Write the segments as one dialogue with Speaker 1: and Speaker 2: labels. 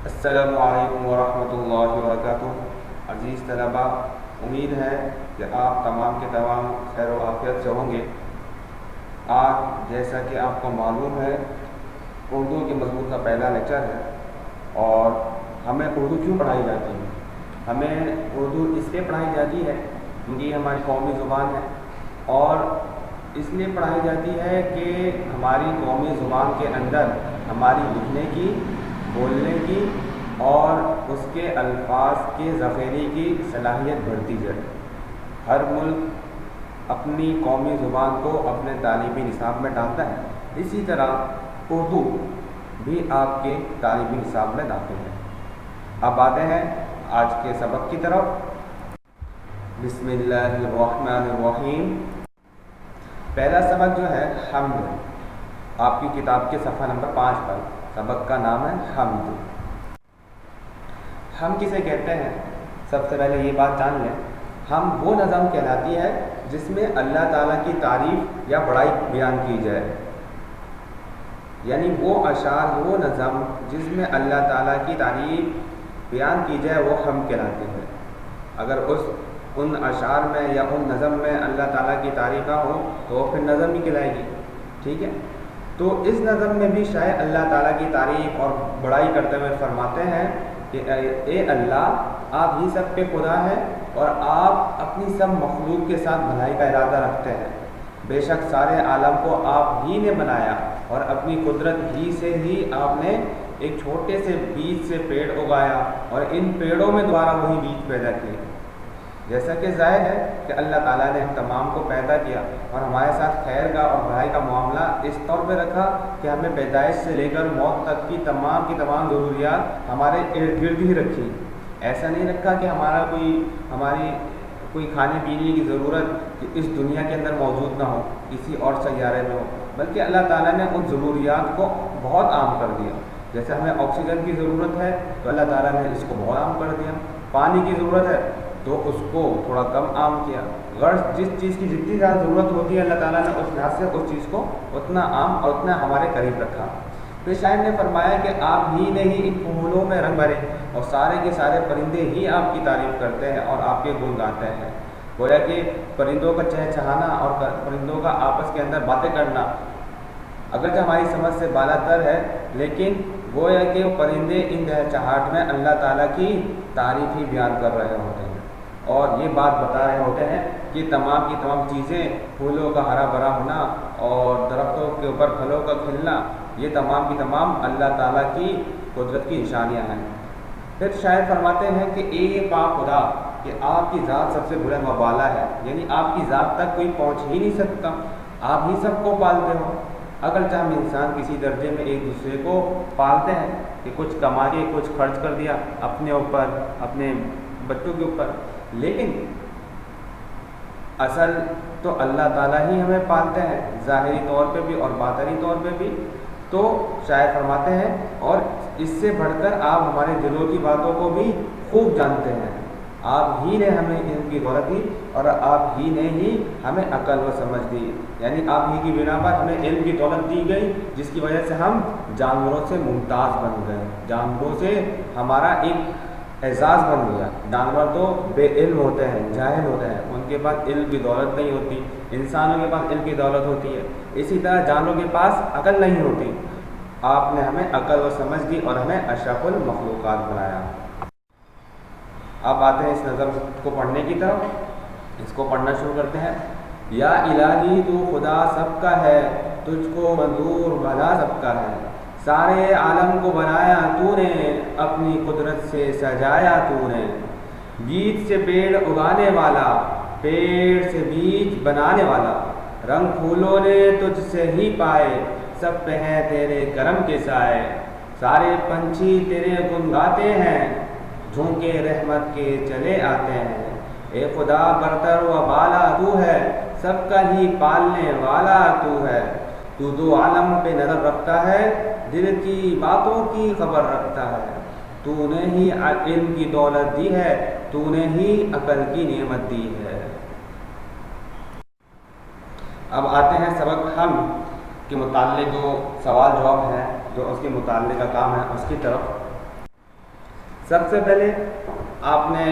Speaker 1: السلام علیکم ورحمۃ اللہ وبرکاتہ۔ عزیز طلباء، امید ہے کہ آپ تمام کے تمام خیر و عافیت سے ہوں گے۔ آج جیسا کہ آپ کو معلوم ہے، اردو کے مضمون کا پہلا لیکچر ہے اور ہمیں اردو کیوں پڑھائی جاتی ہے؟ ہمیں اردو اس لیے پڑھائی جاتی ہے کیونکہ یہ ہماری قومی زبان ہے، اور اس لیے پڑھائی جاتی ہے کہ ہماری قومی زبان کے اندر ہماری لکھنے کی، بولنے کی اور اس کے الفاظ کے ذخیرے کی صلاحیت بڑھتی جائے۔ ہر ملک اپنی قومی زبان کو اپنے تعلیمی نصاب میں ڈالتا ہے، اسی طرح اردو بھی آپ کے تعلیمی نصاب میں داخل ہے۔ اب آتے ہیں آج کے سبق کی طرف۔ بسم اللہ الرحمن الرحیم۔ پہلا سبق جو ہے حمد، آپ کی کتاب کے صفحہ نمبر 5 پر سبق کا نام ہے حمد۔ ہم کسے کہتے ہیں؟ سب سے پہلے یہ بات جان لیں، ہم وہ نظم کہلاتی ہے جس میں اللہ تعالیٰ کی تعریف یا بڑائی بیان کی جائے، یعنی وہ اشعار، وہ نظم جس میں اللہ تعالیٰ کی تعریف بیان کی جائے وہ ہم کہلاتے ہیں۔ اگر ان اشعار میں یا ان نظم میں اللہ تعالیٰ کی تعریف نہ ہو تو وہ پھر نظم ہی کہلائے گی، ٹھیک ہے؟ تو اس نظم میں بھی شاید اللہ تعالیٰ کی تعریف اور بڑائی کرتے ہوئے فرماتے ہیں کہ اے اللہ، آپ ہی سب کے خدا ہیں اور آپ اپنی سب مخلوق کے ساتھ بھلائی کا ارادہ رکھتے ہیں۔ بے شک سارے عالم کو آپ ہی نے بنایا اور اپنی قدرت ہی سے ہی آپ نے ایک چھوٹے سے بیج سے پیڑ اگایا اور ان پیڑوں میں دوبارہ وہی بیج پیدا کیے۔ جیسا کہ ظاہر ہے کہ اللہ تعالیٰ نے ہم تمام کو پیدا کیا اور ہمارے ساتھ خیر کا اور بھلائی کا معاملہ اس طور پہ رکھا کہ ہمیں پیدائش سے لے کر موت تک کی تمام ضروریات ہمارے ارد گرد ہی رکھی۔ ایسا نہیں رکھا کہ ہماری کوئی کھانے پینے کی ضرورت اس دنیا کے اندر موجود نہ ہو، کسی اور سیارے میں ہو، بلکہ اللہ تعالیٰ نے ان ضروریات کو بہت عام کر دیا۔ جیسے ہمیں آکسیجن کی ضرورت ہے تو اللہ تعالیٰ نے اس کو بہت عام کر دیا، پانی کی ضرورت ہے تو اس کو تھوڑا کم عام کیا۔ غرض جس چیز کی جتنی زیادہ ضرورت ہوتی ہے اللہ تعالیٰ نے اس لحاظ سے اس چیز کو اتنا عام اور اتنا ہمارے قریب رکھا۔ پھر شاعر نے فرمایا کہ آپ ہی نے ہی ان پھولوں میں رنگ بھرے اور سارے کے سارے پرندے ہی آپ کی تعریف کرتے ہیں اور آپ کے گن گاتے ہیں۔ گویا کہ پرندوں کا چہچہانا اور پرندوں کا آپس کے اندر باتیں کرنا اگرچہ ہماری سمجھ سے بالا تر ہے، لیکن گویا کہ پرندے ان چہچہاہٹ میں اللہ تعالیٰ کی تعریف ہی بیان کر رہے ہوتے ہیں اور یہ بات بتا رہے ہوتے ہیں کہ تمام کی تمام چیزیں، پھولوں کا ہرا بھرا ہونا اور درختوں کے اوپر پھلوں کا کھلنا، یہ تمام کی تمام اللہ تعالیٰ کی قدرت کی نشانیاں ہیں۔ پھر شاعر فرماتے ہیں کہ اے پاک خدا، کہ آپ کی ذات سب سے بلند و بالا ہے، یعنی آپ کی ذات تک کوئی پہنچ ہی نہیں سکتا، آپ ہی سب کو پالتے ہو۔ اگرچہ ہم انسان کسی درجے میں ایک دوسرے کو پالتے ہیں کہ کچھ کما کے کچھ خرچ کر دیا اپنے اوپر، اپنے بچوں کے اوپر، لیکن اصل تو اللہ تعالیٰ ہی ہمیں پالتے ہیں، ظاہری طور پہ بھی اور باطنی طور پہ بھی۔ تو شاعر فرماتے ہیں اور اس سے بڑھ کر آپ ہمارے دلوں کی باتوں کو بھی خوب جانتے ہیں۔ آپ ہی نے ہمیں علم کی دولت دی اور آپ ہی نے ہی ہمیں عقل و سمجھ دی، یعنی آپ ہی کی بنا پر ہمیں علم کی دولت دی گئی جس کی وجہ سے ہم جانوروں سے ممتاز بن گئے، جانوروں سے ہمارا ایک اعزاز بن گیا۔ جانور تو بے علم ہوتے ہیں، جاہل ہوتے ہیں، ان کے پاس علم کی دولت نہیں ہوتی، انسانوں کے پاس علم کی دولت ہوتی ہے، اسی طرح جانوروں کے پاس عقل نہیں ہوتی۔ آپ نے ہمیں عقل و سمجھ دی اور ہمیں اشرف المخلوقات بنایا۔ اب آتے ہیں اس نظم کو پڑھنے کی طرف، اس کو پڑھنا شروع کرتے ہیں۔ یا الہی تو خدا سب کا ہے، تجھ کو منظور بھلا سب کا ہے، سارے عالم کو بنایا تو نے، اپنی قدرت سے سجایا تو نے، بیج سے پیڑ اگانے والا، پیڑ سے بیج بنانے والا، رنگ پھولوں نے تجھ سے ہی پائے، سب پہ ہیں تیرے کرم کے سائے، سارے پنچھی تیرے گن گاتے ہیں، جھونکے رحمت کے چلے آتے ہیں، اے خدا برتر و بالا تو ہے، سب کا ہی پالنے والا تو ہے، تو دو عالم پہ نظر رکھتا ہے، دل کی باتوں کی خبر رکھتا ہے، تو نے ہی علم کی دولت دی ہے، تو نے ہی عقل کی نعمت دی ہے۔ اب آتے ہیں سبق ہم کے متعلق جو سوال جواب ہیں، جو اس کے متعلق کا کام ہے، اس کی طرف۔ سب سے پہلے آپ نے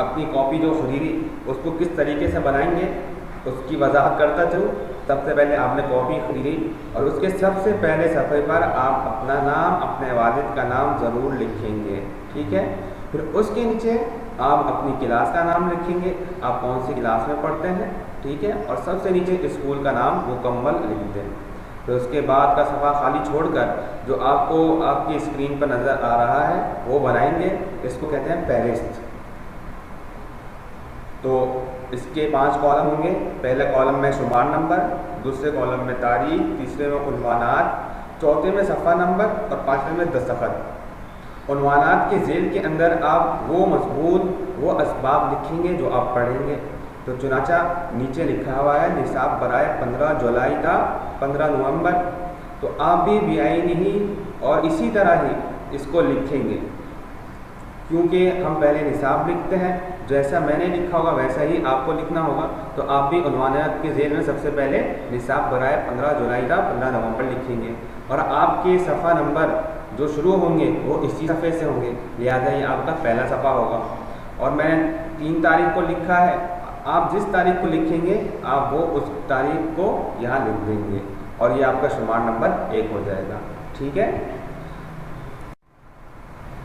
Speaker 1: اپنی کاپی جو خریدی اس کو کس طریقے سے بنائیں گے اس کی وضاحت کرتا چلوں۔ سب سے پہلے آپ نے کاپی خریدی اور اس کے سب سے پہلے صفحے پر آپ اپنا نام، اپنے والد کا نام ضرور لکھیں گے، ٹھیک ہے۔ پھر اس کے نیچے آپ اپنی کلاس کا نام لکھیں گے، آپ کون سی کلاس میں پڑھتے ہیں، ٹھیک ہے، اور سب سے نیچے اسکول کا نام مکمل لکھ دیں۔ پھر اس کے بعد کا صفحہ خالی چھوڑ کر جو آپ کو آپ کی اسکرین پر نظر آ رہا ہے وہ بنائیں گے، اس کو کہتے ہیں فہرست۔ تو اس کے 5 کالم ہوں گے، پہلے کالم میں شمار نمبر، دوسرے کالم میں تاریخ، تیسرے میں عنوانات، چوتھے میں صفحہ نمبر اور پانچویں میں دستخط۔ عنوانات کے ذیل کے اندر آپ وہ مضمون، وہ اسباب لکھیں گے جو آپ پڑھیں گے۔ تو چنانچہ نیچے لکھا ہوا ہے نصاب برائے 15 جولائی تا 15 نومبر، تو آپ بھی بیائی نہیں اور اسی طرح ہی اس کو لکھیں گے، کیونکہ ہم پہلے نصاب لکھتے ہیں، جیسا میں نے لکھا ہوگا ویسا ہی آپ کو لکھنا ہوگا۔ تو آپ بھی عنوانات کے ذیل میں سب سے پہلے نصاب برائے 15 جولائی تا 15 نومبر لکھیں گے، اور آپ کے صفحہ نمبر جو شروع ہوں گے وہ اسی صفحے سے ہوں گے، لہٰذا یہ آپ کا پہلا صفحہ ہوگا۔ اور میں نے 3 تاریخ کو لکھا ہے، آپ جس تاریخ کو لکھیں گے آپ وہ اس تاریخ کو یہاں لکھ دیں گے اور یہ آپ کا شمار نمبر 1 ہو جائے گا، ٹھیک ہے۔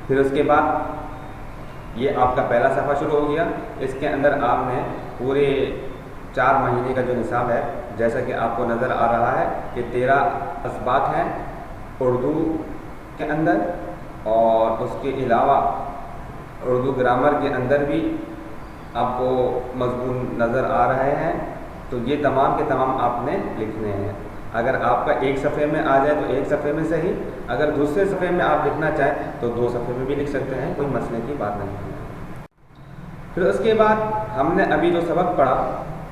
Speaker 1: پھر اس کے بعد یہ آپ کا پہلا صفحہ شروع ہو گیا، اس کے اندر آپ نے پورے 4 مہینے کا جو نصاب ہے، جیسا کہ آپ کو نظر آ رہا ہے کہ 13 اسباق ہیں اردو کے اندر، اور اس کے علاوہ اردو گرامر کے اندر بھی آپ کو مضمون نظر آ رہے ہیں۔ تو یہ تمام کے تمام آپ نے لکھنے ہیں۔ اگر آپ کا ایک صفحے میں آ جائے تو ایک صفحے میں صحیح، اگر دوسرے صفحے میں آپ لکھنا چاہیں تو 2 صفحے میں بھی لکھ سکتے ہیں، کوئی مسئلے کی بات نہیں ہے۔ پھر اس کے بعد ہم نے ابھی جو سبق پڑھا،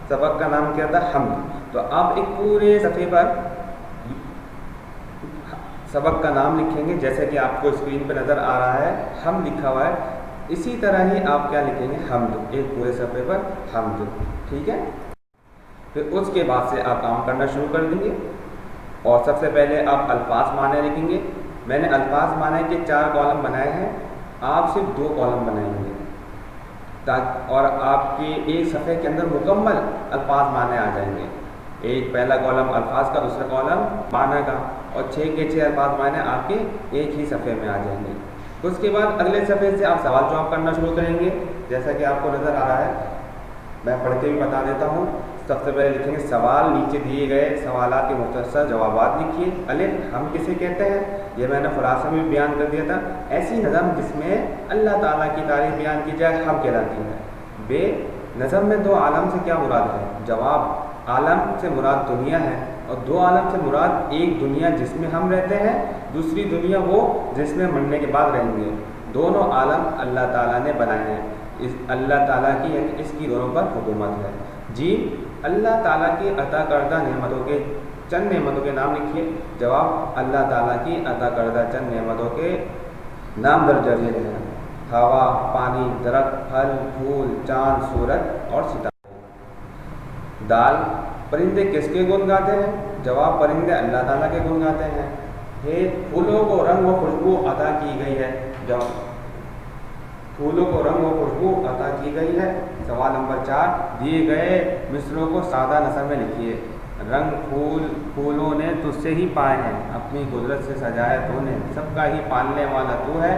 Speaker 1: سبق کا نام کیا تھا حمد، تو آپ ایک پورے صفحے پر سبق کا نام لکھیں گے، جیسے کہ آپ کو اسکرین پہ نظر آ رہا ہے حمد لکھا ہوا ہے، اسی طرح ہی آپ کیا لکھیں گے، حمد، ایک پورے صفحے پر حمد، ٹھیک ہے۔ پھر اس کے بعد سے آپ کام کرنا شروع کر دیں گے، اور سب سے پہلے آپ الفاظ معنی لکھیں گے۔ میں نے الفاظ معنی کے 4 کالم بنائے ہیں، آپ صرف 2 کالم بنائیں گے، اور آپ کے ایک صفحے کے اندر مکمل الفاظ معنی آ جائیں گے۔ ایک پہلا کالم الفاظ کا، دوسرا کالم معنی کا، اور 6 کے 6 الفاظ معنی آپ کے ایک ہی صفحے میں آ جائیں گے۔ اس کے بعد اگلے صفحے سے آپ سوال جواب کرنا شروع کریں گے، جیسا کہ آپ کو نظر آ رہا ہے، میں پڑھ کے بھی بتا دیتا ہوں۔ سب سے پہلے لکھیں گے سوال، نیچے دیے گئے سوالات کے مختصر جوابات لکھیے۔ الف ہم کسے کہتے ہیں، یہ میں نے خلاصہ میں بیان کر دیا تھا، ایسی نظم جس میں اللہ تعالیٰ کی تعریف بیان کی جائے ہم کہلاتی ہے۔ بے نظم میں 2 عالم سے کیا مراد ہے، جواب عالم سے مراد دنیا ہے، اور 2 عالم سے مراد ایک دنیا جس میں ہم رہتے ہیں، دوسری دنیا وہ جس میں مرنے کے بعد رہیں گے۔ دونوں عالم اللہ تعالیٰ نے بنائے ہیں، اس اللہ تعالیٰ کی اس کی دونوں پر حکومت ہے۔ جی اللہ تعالیٰ کی عطا کردہ نعمتوں کے چند نعمتوں کے نام لکھیے۔ جواب اللہ تعالیٰ کی عطا کردہ چند نعمتوں کے نام درج ذیل ہیں، ہوا، پانی، درخت، پھل، پھول، چاند، سورج اور ستارے۔ دال پرندے کس کے گن گاتے ہیں، جواب پرندے اللہ تعالیٰ کے گن گاتے ہیں۔ پھولوں کو رنگ و خوشبو عطا کی گئی ہے، جواب پھولوں کو رنگ و خوشبو عطا کی گئی ہے۔ سوال نمبر 4، دیے گئے مصروں کو سادہ نثر میں لکھیے۔ رنگ پھولوں نے تجھ سے ہی پائے ہیں، اپنی قدرت سے سجایا تو نے، سب کا ہی پالنے والا تو ہے،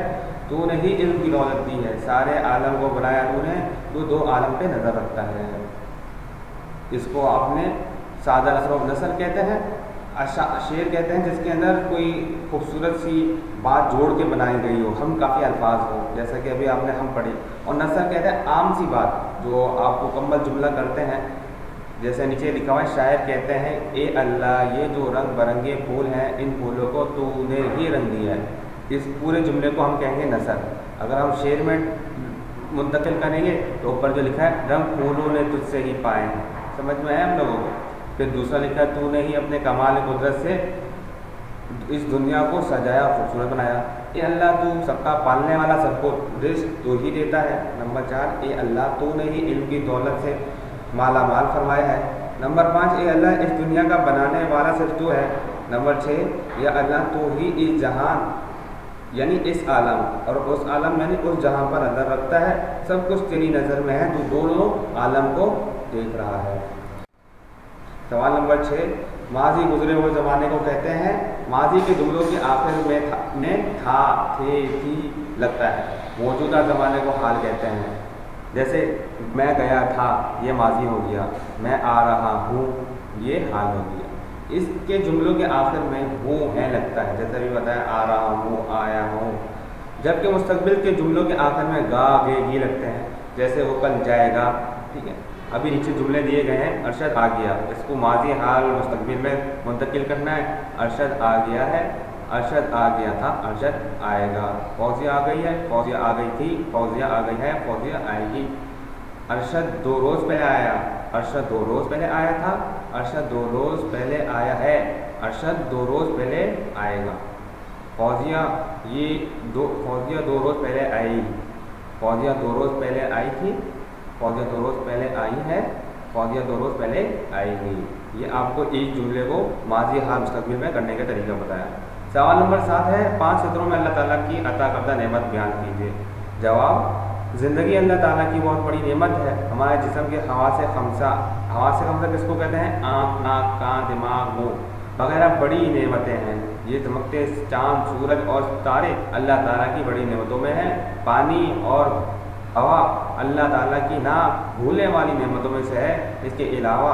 Speaker 1: تو نے ہی علم کی دولت دی ہے، سارے عالم کو بنایا تو نے، تو 2 عالم پہ نظر رکھتا ہے۔ اس کو آپ نے سادہ نثر کہتے ہیں، شعر کہتے ہیں جس کے اندر کوئی خوبصورت سی بات جوڑ کے بنائی گئی ہو، ہم کافی الفاظ ہو، جیسا کہ ابھی آپ نے ہم پڑھی۔ اور نثر کہتے ہیں عام سی بات جو آپ مکمل جملہ کرتے ہیں، جیسے نیچے لکھا ہوا ہے، شاعر کہتے ہیں اے اللہ یہ جو رنگ برنگے پھول ہیں، ان پھولوں کو تو نے ہی رنگ دیا ہے۔ اس پورے جملے کو ہم کہیں گے نثر۔ اگر ہم شعر میں منتقل کریں گے تو اوپر جو لکھا ہے رنگ پھولوں نے تجھ سے ہی پائے ہیں، سمجھ میں آیا ہم لوگوں کو۔ پھر دوسرا لکھا ہے تو نے ہی اپنے کمال قدرت سے اس دنیا کو سجایا، خوبصورت بنایا۔ اے اللہ تو سب کا پالنے والا، سب کو رزق تو ہی دیتا ہے۔ نمبر 4، اے اللہ تو نے ہی علم کی دولت سے مالا مال فرمایا ہے۔ نمبر 5، اے اللہ اس دنیا کا بنانے والا صرف تو ہے۔ نمبر 6، یا اللہ تو ہی اس جہان یعنی اس عالم اور اس عالم یعنی اس جہاں پر نظر رکھتا ہے، سب کچھ تیری نظر میں ہے، تو دونوں عالم کو دیکھ رہا ہے۔ سوال نمبر 6، ماضی گزرے ہوئے زمانے کو کہتے ہیں۔ ماضی کے جملوں کے آخر میں تھا، تھے، تھی لگتا ہے۔ موجودہ زمانے کو حال کہتے ہیں، جیسے میں گیا تھا یہ ماضی ہو گیا، میں آ رہا ہوں یہ حال ہو گیا۔ اس کے جملوں کے آخر میں ہوں ہے لگتا ہے، جیسے بھی بتایا آ رہا ہوں، آیا ہوں۔ جبکہ مستقبل کے جملوں کے آخر میں گا، گے، گی لگتے ہیں، جیسے وہ کل جائے گا، ٹھیک ہے۔ ابھی نیچے جملے دیے گئے ہیں، ارشد آ گیا، اس کو ماضی حال مستقبل میں منتقل کرنا ہے۔ ارشد آ گیا ہے، ارشد آ گیا تھا، ارشد آئے گا۔ فوزیہ آ گئی ہے، فوزیہ آ گئی تھی، فوزیہ آ گئی ہے، فوزیہ آئے گی۔ ارشد 2 روز پہلے آیا، ارشد 2 روز پہلے آیا تھا، ارشد 2 روز پہلے آیا ہے، ارشد 2 روز پہلے آئے گا۔ فوزیہ فوزیہ 2 روز پہلے آئی، فوزیہ 2 روز پہلے آئی تھی، فوزیہ 2 روز پہلے آئی ہے، فوزیہ 2 روز پہلے آئے گی۔ یہ آپ کو ایک جملے کو ماضی حال مستقبل میں کرنے کا طریقہ بتایا۔ سوال نمبر 7 ہے، 5 سطروں میں اللہ تعالیٰ کی عطا کردہ نعمت بیان کیجیے۔ جواب، زندگی اللہ تعالیٰ کی بہت بڑی نعمت ہے۔ ہمارے جسم کے حواس خمسہ کس کو کہتے ہیں؟ آنکھ، ناک، کان، دماغ، منہ وغیرہ بڑی نعمتیں ہیں۔ یہ چمکتے چاند، سورج اور ستارے اللہ تعالیٰ کی بڑی نعمتوں میں ہیں۔ پانی اور ہوا اللہ تعالیٰ کی نہ بھولنے والی نعمتوں میں سے ہے۔ اس کے علاوہ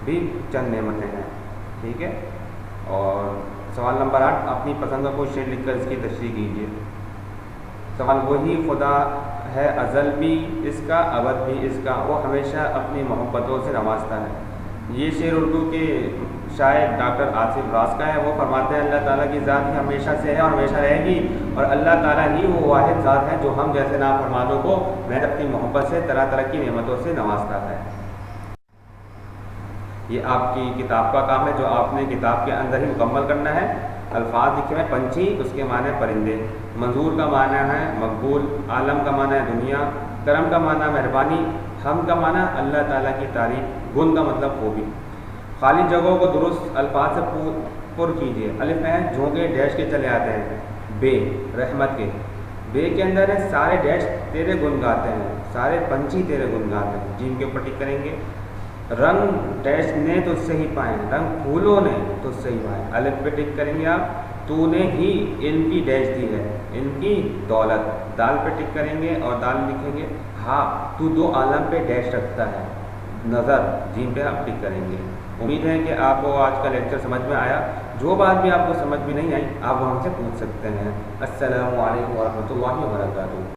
Speaker 1: بھی چند نعمتیں ہیں، ٹھیک ہے۔ اور سوال نمبر 8، اپنی پسند کا کوئی شعر لکھ کر اس کی تشریح کیجیے۔ سوال، وہی خدا ہے ازل بھی اس کا، ابد بھی اس کا، وہ ہمیشہ اپنی محبتوں سے نوازتا ہے۔ یہ شعر اردو کے شاعر ڈاکٹر آصف راز کا ہے۔ وہ فرماتے ہیں اللہ تعالیٰ کی ذات ہی ہمیشہ سے ہے اور ہمیشہ رہے گی، اور اللہ تعالیٰ ہی وہ واحد ذات ہے جو ہم جیسے نافرمانوں کو محض اپنی محبت سے طرح طرح کی نعمتوں سے نوازتا ہے۔ یہ آپ کی کتاب کا کام ہے جو آپ نے کتاب کے اندر ہی مکمل کرنا ہے۔ الفاظ لکھے ہیں، پنچھی اس کے معنی پرندے، منظور کا معنی ہے مقبول، عالم کا معنی ہے دنیا، کرم کا معنی مہربانی، ہم کا معنی اللہ تعالیٰ کی تعریف، گن کا مطلب خوبی۔ خالی جگہوں کو درست الفاظ سے پر کیجیے۔ الف ہے، جھونکے ڈیش کے چلے آتے ہیں، بے رحمت کے، بے کے اندر ہے سارے ڈیش تیرے گن گاتے ہیں، سارے پنچھی تیرے گن گاتے ہیں، جیم کے اوپر ٹک کریں گے۔ رنگ ڈیش نے تو اس سے ہی پائے، رنگ پھولوں نے تو اس سے ہی پائے، الف پہ ٹک کریں گے آپ۔ تو نے ہی علم کی ڈیش دی ہے، علم کی دولت، دال پہ ٹک کریں گے اور دال لکھیں گے۔ ہاں، تو 2 عالم پہ ڈیش رکھتا ہے، نظر، جیم پہ آپ ٹک کریں گے۔ امید ہے کہ آپ کو آج کا لیکچر سمجھ میں آیا۔ جو بات بھی آپ کو سمجھ میں نہیں آئی آپ ہم سے پوچھ سکتے ہیں۔ السلام علیکم ورحمۃ اللہ وبرکاتہ۔